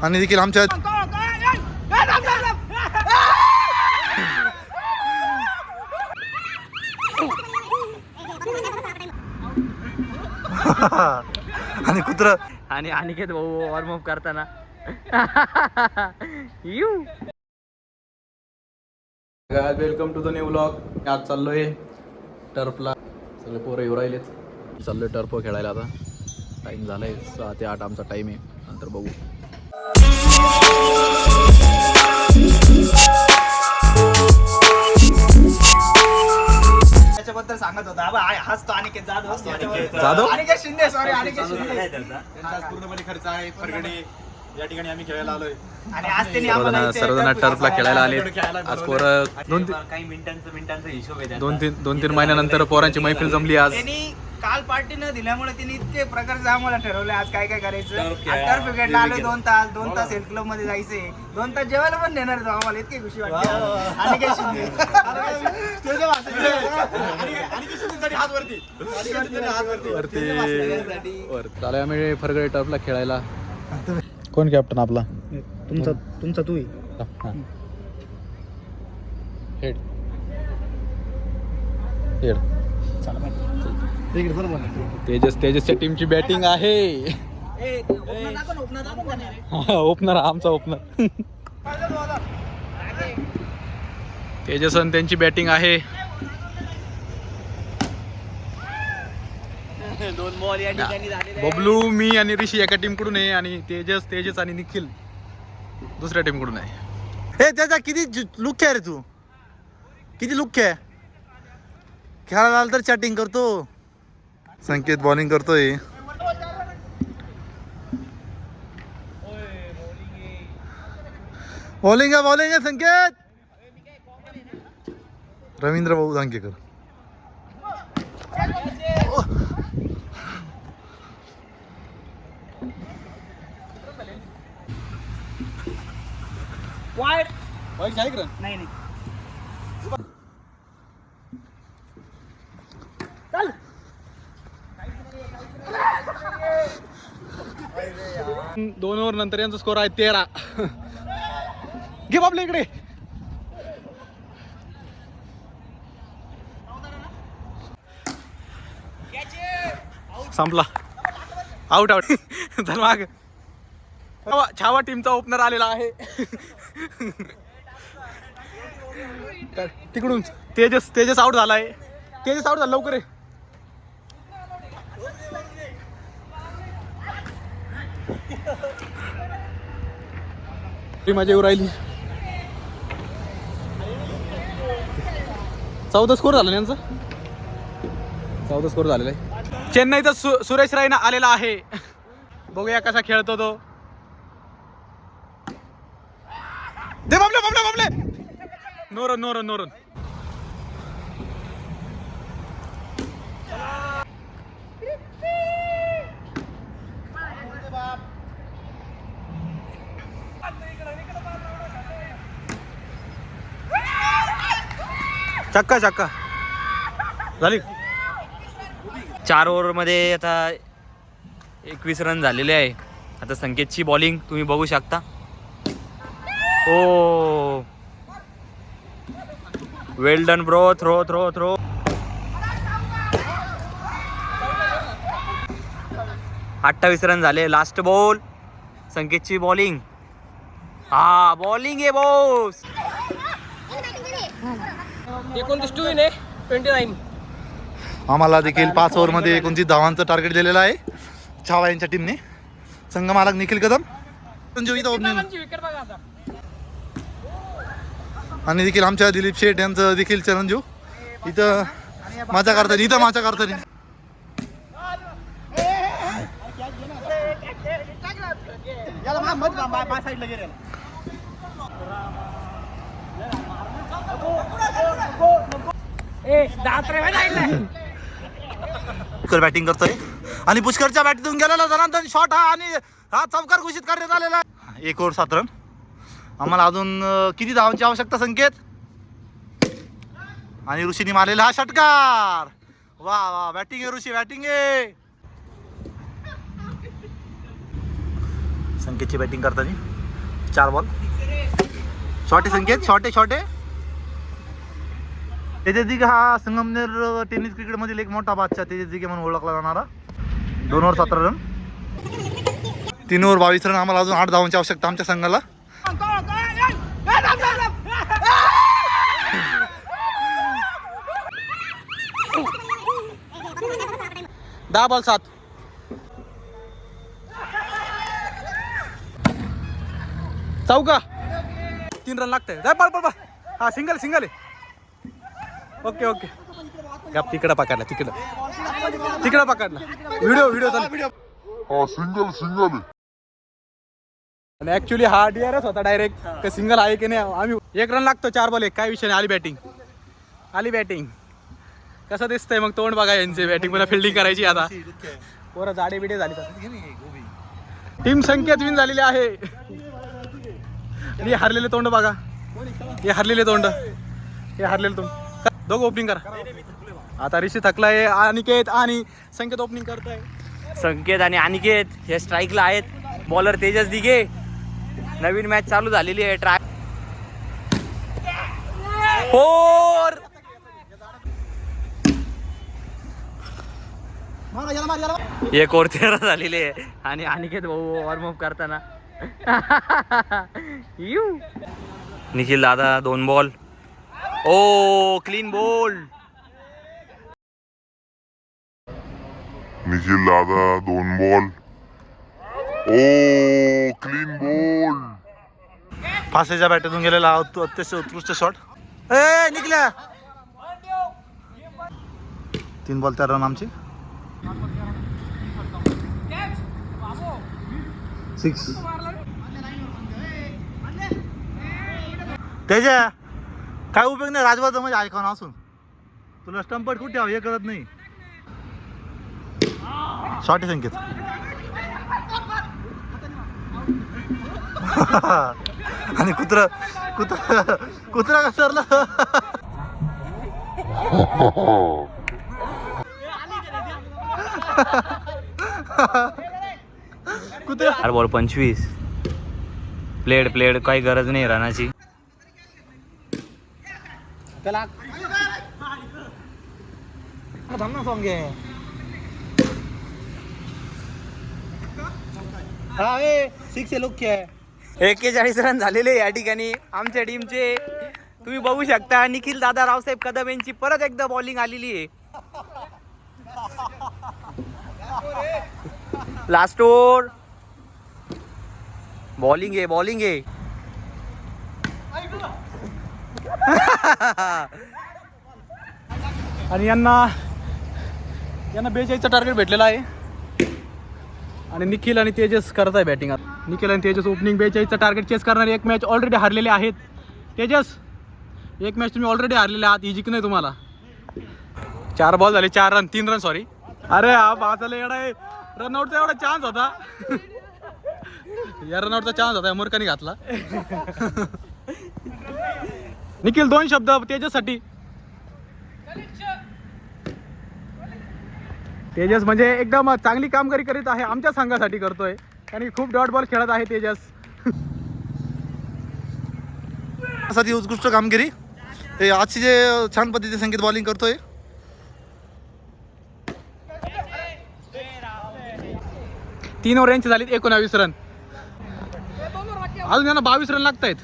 आणि देखील आमच्या आणि कुत्र आणि अनिकेत भाऊ वॉर्मअप करताना you welcome to the new vlog. आज चाललोय टर्फला. सगळे पोरं येऊ राहिलेत. चाललोय टर्फ खेळायला. आता टाइम झालाय 6 ते 8 आमचा टाइम आहे. नंतर बघू. त्याच्याबद्दल सांगत होता हाच तो अनिकेत जाधव. जाधव अनिकेत शिंदे सॉरी अनिकेत शिंदे. त्यांचा पूर्णपणे खर्च आहे. फरगडी या ठिकाणी आम्ही खेळायला आलोय आणि आज त्यांनी आम्हाला सर्वजण टर्फला खेळायला आले. आज पोरं काही मिनिटांचा हिशोब आहे. 2-3 महिन्यानंतर पोरांची मैफिल जमली. आज त्यांनी काल पार्टी न दिल्यामुळे त्यांनी इतके प्रकारचे आम्हाला ठरवले आज काय काय करायचं. टर्फ क्रिकेटला आलो 2 तास हेल्थ क्लब मध्ये जायचे. 2 तास जेवायला पण देणार होतो आम्हाला. इतकी खुशी वाटते. अनिकेत शिंदे वरती चालू आम्ही फरगडे टर्फला खेळायला. कोण कॅप्टन आपला? तुमचा तू हेड हेड तेजसच्या टीमची बॅटिंग आहे. ओपनर आमचा ओपनर तेजसन त्यांची बॅटिंग आहे. 2 बॉल या ठिकाणी झालेले. बबलू मी आणि ऋषी एका टीम कडून आहे आणि तेजस आणि निखिल दुसऱ्या टीम कडून आहे. हे त्याचा किती लुक आहे रे तू? किती लुक आहे? खेळायला आला तर चॅटिंग करतो. संकेत बॉलिंग करतोय. बॉलिंग आहे संकेत. रवींद्र भाऊ धांकेकर. वाईट नाही नाही चल 2 ओव्हर नंतर यांचा स्कोर आहे 13. घे बाबले इकडे. संपला. आउट चल माग. छावा टीमचा ओपनर आलेला आहे. तिकडून तेजस आउट झालाय. तेजस आउट झाला लवकर आहे. मजा येऊ राहिली. 14 स्कोर झाला यांचा. 14 स्कोर झालेला आहे. चेन्नईचा सुरेश रैना आलेला आहे. बघूया कसा खेळतो तो. दे बाबले. नोरन. चक्का झाली. 4 ओव्हरमध्ये आता 21 रन झालेले आहे. आता संकेतची बॉलिंग तुम्ही बघू शकता. Oh well done bro. थ्रो 28 रन झाले. लास्ट बॉल संकेतची बॉलिंग. हा बॉलिंग आहे बॉस. 29 आम्हाला देखील 5 ओव्हरमध्ये 29 धावांचं टार्गेट दिलेलं आहे छावा यांच्या टीमने. संघ मालक निखिल कदम आणि देखील आमच्या दिलीप शेठ यांचं देखील चिरंजीव इथं माझ्या करता. बॅटिंग करतोय आणि पुष्करच्या बॅटीतून गेलेला जनार्दन शॉट आणि हा चौकार घोषित करण्यात आलेला. 1 ओव्हर 7 रन. आम्हाला अजून किती धावांची आवश्यकता संकेत? आणि ऋषीने मारलेला हा षटकार. वा बॅटिंग आहे ऋषी, बॅटिंग आहे. संकेतची बॅटिंग करताना 4 बॉल. शॉर्ट आहे संकेत, शॉर्ट आहे. तेजस दिघे हा संगमनेर टेनिस क्रिकेटमधील एक मोठा बादशाह तेजस दिघे म्हणून ओळखला जाणारा. 2 ओव्हर 17 रन, 3 ओव्हर 22 रन. आम्हाला अजून 8 धावांची आवश्यकता आमच्या संघाला. 10 बॉल 7. चौका, 3 रन लागतंय. जाय पळ. हा सिंगल आहे. ओके. गप तिकडं पकडला. व्हिडिओ चालू. हा सिंगल आणि ऍक्च्युली हा DRS होता डायरेक्ट. सिंगल आहे की नाही. आम्ही 1 रन लागतो 4 बॉल 1. काय विषय नाही. आली बॅटिंग. कसं दिसतंय मग तोंड बघा यांचे. बॅटिंग मला फिल्डिंग करायची आता. पोरं जाडे बिडे झाली. टीम संकेत विन झालेली आहे. आणि हरलेले तोंड बघा. हे हरलेले तोंड. दोघं ओपनिंग करा. आता ऋषी थकलाय. अनिकेत आणि संकेत ओपनिंग करताय. संकेत आणि अनिकेत हे स्ट्राईकला आहेत. बॉलर तेजस दिघे. नवीन मॅच चालू झालेली आहे. ट्राय 4. एक ओव्हर 13 झालेली आहे. आणि अनिकेत भाऊ वॉर्मअप करताना निखिल दादा 2 बॉल. ओ क्लीन बॉल. निखिल दादा 2 बॉल. ओ क्लीन बॉल. फासेच्या बॅटमधून गेलेला अत्यंत उत्कृष्ट शॉट. ए निघल्या. 3 बॉल 13 रन आमची. 6. त्याच्या काय उपयोग नाही राजवादा मध्ये ऐकावं असून. तुला स्टंपट कुठे हे कळत नाही. शॉर्ट आहे संकेत. आणि कुत्रा घसरला. कुत्रा 4 बॉल 25. प्लेड काही गरज नाही रनाची. सॉंग आहे. हा 6 आहे. 41 रन झालेले या ठिकाणी आमच्या टीमचे. तुम्ही बघू शकता निखिल दादा रावसाहेब कदम यांची परत एकदा बॉलिंग आलेली आहे. Last over. बॉलिंग आहे. आणि यांना 42चं टार्गेट भेटलेलं आहे. आणि निखिल आणि तेजस करत आहे बॅटिंग. निखिल आणि तेजस ओपनिंग 42चं टार्गेट चेस करणारे. एक मॅच ऑलरेडी हारलेले आहेत. तेजस एक मॅच तुम्ही ऑलरेडी हारलेले आहात. ही जिंक नाही तुम्हाला. 4 बॉल झाले 4 रन 3 रन सॉरी. अरे हा बाजाला एवढा रनआउटचा एवढा चान्स होता. या रनआउटचा चान्स होता. मूर्खाने घातला. निखिल 2 शब्द तेजससाठी. तेजस म्हणजे एकदम चांगली कामगिरी करीत आहे. आमच्या संघासाठी करतोय. आणि खूप डॉट बॉल खेळत आहे तेजस. साठी उत्कृष्ट कामगिरी. आजची जे छान पद्धतीने संकेत बॉलिंग करतोय. तीन ओव्हर यांची झालीत 19 रन. अजून यांना 22 रन लागत आहेत.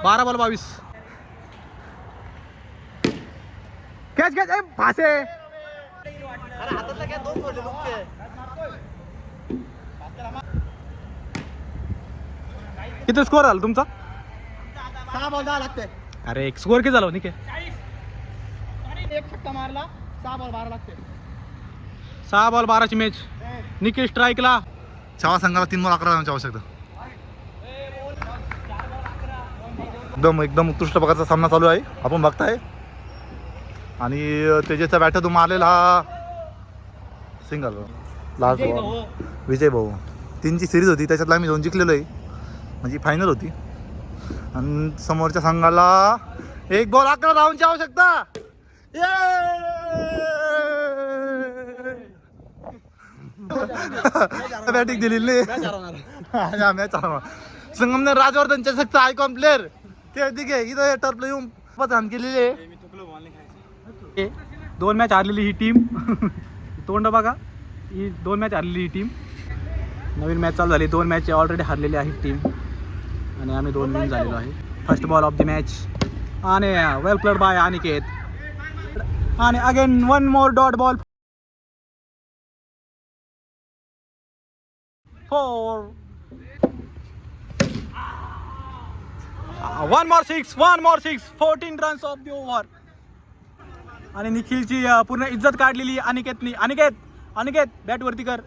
12 बॉल 22. कॅच फासे. किती स्कोर झाला तुमचा? 6 बॉल 10 लागते. अरे एक स्कोर किती झाला निके? 1 छक्का मारला. 6 बॉल 12 लागते. 6 बॉल 12ची मॅच. निखिल स्ट्राईकला. छावा संघाला 3 बॉल 11 रनची आवश्यकता. एकदम उत्कृष्ट प्रकारचा सामना चालू आहे. आपण बघताय. आणि तेजसचा बॅटरतून मारलेला सिंगल लास्ट बॉल. विजय भाऊ 3ची सिरीज होती. त्याच्यातला आम्ही 2 जिंकलेलो आहे. म्हणजे फायनल होती. आणि समोरच्या संघाला 1 बॉल 11 धावांची आवश्यकता. बॅटिंग दिलेली मॅच संगमनेर राजवर्धनच्या सगळं आयकॉन प्लेअर ते दिघे इथं टर्फला येऊन घाण केलेली आहे. 2 मॅच हारलेली ही टीम. तोंड बघा, ही 2 मॅच हारलेली ही टीम. नवीन मॅच चालू झाली. 2 मॅच ऑलरेडी हारलेली आहे टीम आणि आम्ही 2 विन झालेलो आहे. First ball of the match आणि वेल प्लेड बाय अनिकेत. आणि again 1 more dot ball 4. 1 more 6 14 runs off the over. आणि निखिलची पूर्ण इज्जत काढलेली अनिकेतनी. अनिकेत बॅट वरती कर.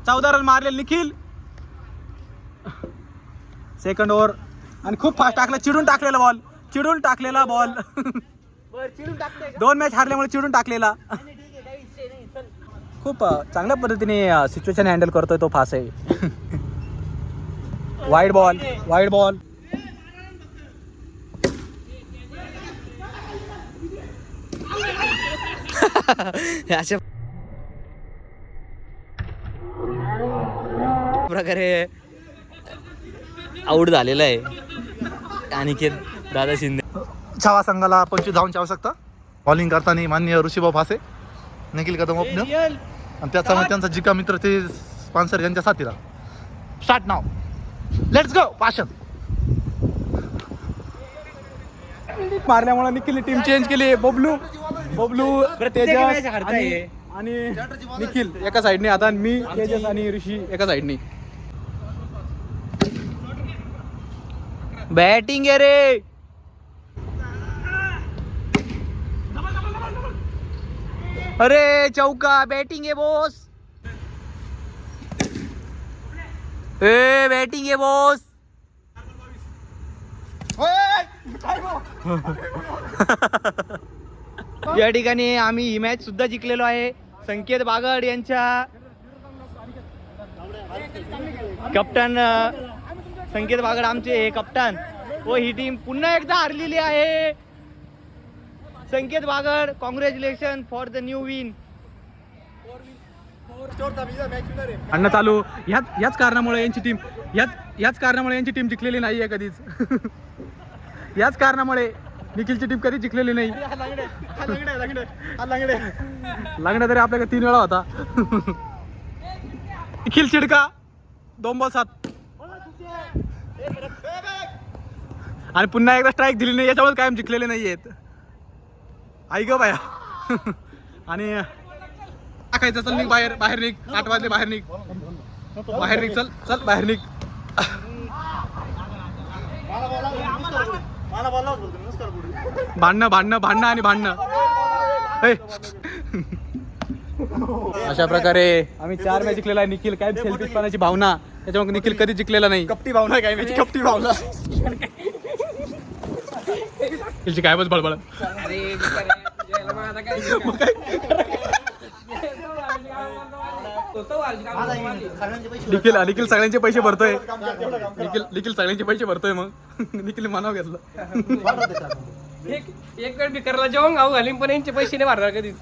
14 रन मारले निखिल. सेकंड ओव्हर आणि खूप फास्ट टाकला. चिडून टाकलेला बॉल 2 मॅच हारल्यामुळे चिडून टाकलेला. खूप चांगल्या पद्धतीने सिच्युएशन हँडल करतोय तो. फास आहे. वाईड बॉल अशा प्रकारे आऊट झालेला आहे अनिकेत दादा शिंदे. छावा संघाला 25 धावांची आवश्यकता. बॉलिंग करताना माननीय ऋषीभाऊ फासे, निखिल कदम ओपनर आणि त्याचा त्यांचा जिका मित्र ते स्पॉन्सर यांच्या साथीला. Start now. Let's go. Paschen मारल्यामुळे निखिल टीम चेंज केली. बबलू तेजस आणि निखिल एका साईडने आता. मी तेजस आणि ऋषी एका साईडने. बॅटिंग आहे रे. अरे चौका. बॅटिंग आहे बॉस. बॅटिंग आहे बॉस. या ठिकाणी आम्ही ही मॅच सुद्धा जिंकलेलो आहे. संकेत बागड यांच्या कप्तान संकेत बागड आमचे हे कप्तान व ही टीम पुन्हा एकदा हारलेली आहे. Sanket Bagad, congratulation for the new win. अन्न चालू. याच कारणामुळे यांची टीम जिंकलेली नाहीये कधीच. याच कारणामुळे निखिलची टीम कधी जिंकलेली नाही. लागण्या तरी आपल्याकडे 3 वेळा होता. निखिल चिडका 2 बॉल 7 आणि पुन्हा एकदा स्ट्राईक दिली नाही. याच्यामुळे कायम जिंकलेले नाही आहेत. ऐक बाया. आणि टाकायचं. चल निघ बाहेर निघ. 8 वाजले. बाहेर निघ. चल बाहेर निघ. भांडणं आणि भांडणं. अशा प्रकारे आम्ही 4 मॅच जिंकलेला आहे. निखिल काय सेल्फिशपणाची भावना, त्याच्यामुळे निखिल कधी जिंकलेला नाही. कपटी भावना काय माझी. कपटी भावना निखिलची काय बस बळबळ. निखिल सगळ्यांचे पैसे भरतोय. निखिल सगळ्यांचे पैसे भरतोय. मग निखिल मानाव घेतलं. एक वेळ बिकरला जेवण गाऊ घालीन पण यांचे पैसे नाही भरणार कधीच.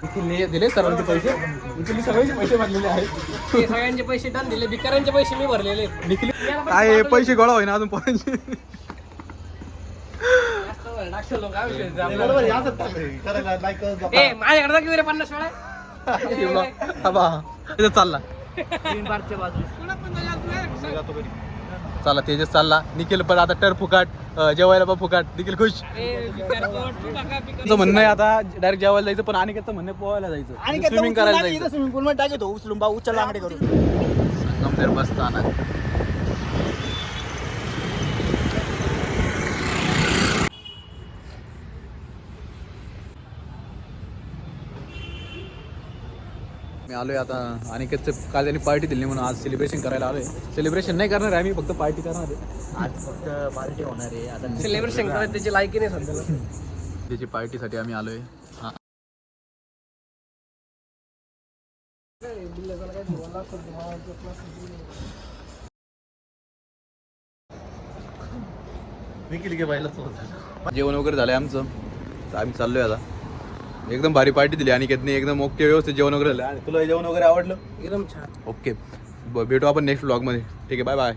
निखिलने दिले सर्वांचे पैसे. निखिलने सगळ्यांचे पैसे भरलेले आहेत. ते सगळ्यांचे पैसे डन दिले. बिकरांचे पैसे मी भरलेले. निखिल काय पैसे गोळा होईना अजून पोरांचे. माझ्याकडे किती रे 50 वेळा. चालला. चला तेजस चालला. निखिल पण आता टर फुकाट, जेवायला पण फुकाट. निखिल खुश. म्हणणं आहे आता डायरेक्ट जेवायला जायचं, पण अनिकेतचं म्हणणं पोहायला जायचं, स्विमिंग करायला जायचं. स्विमिंग पूल मध्ये टाकतो उचलून बा उचल लांगडे करून संगमनेर बसताना मी आलोय आता. अनिकेतचं काल त्यांनी पार्टी दिली म्हणून आज सेलिब्रेशन करायला आलोय. सेलिब्रेशन नाही करणार आहे आम्ही, फक्त पार्टी करणार आहे. आज फक्त पार्टी होणार आहे. आता सेलिब्रेशन करायचं त्याची लायकी नाही समजा. त्याची पार्टीसाठी आम्ही आलोय. हा जेवण वगैरे झालंय आमचं, तर आम्ही चाललोय आता. एकदम भारी पार्टी दिली आणि एकदम ओके व्यवस्थित जेवण वगैरे झालं. आणि तुला जेवण वगैरे आवडलं? एकदम छान. ओके भेटू आपण नेक्स्ट व्लॉगमध्ये. ठीक आहे, बाय बाय.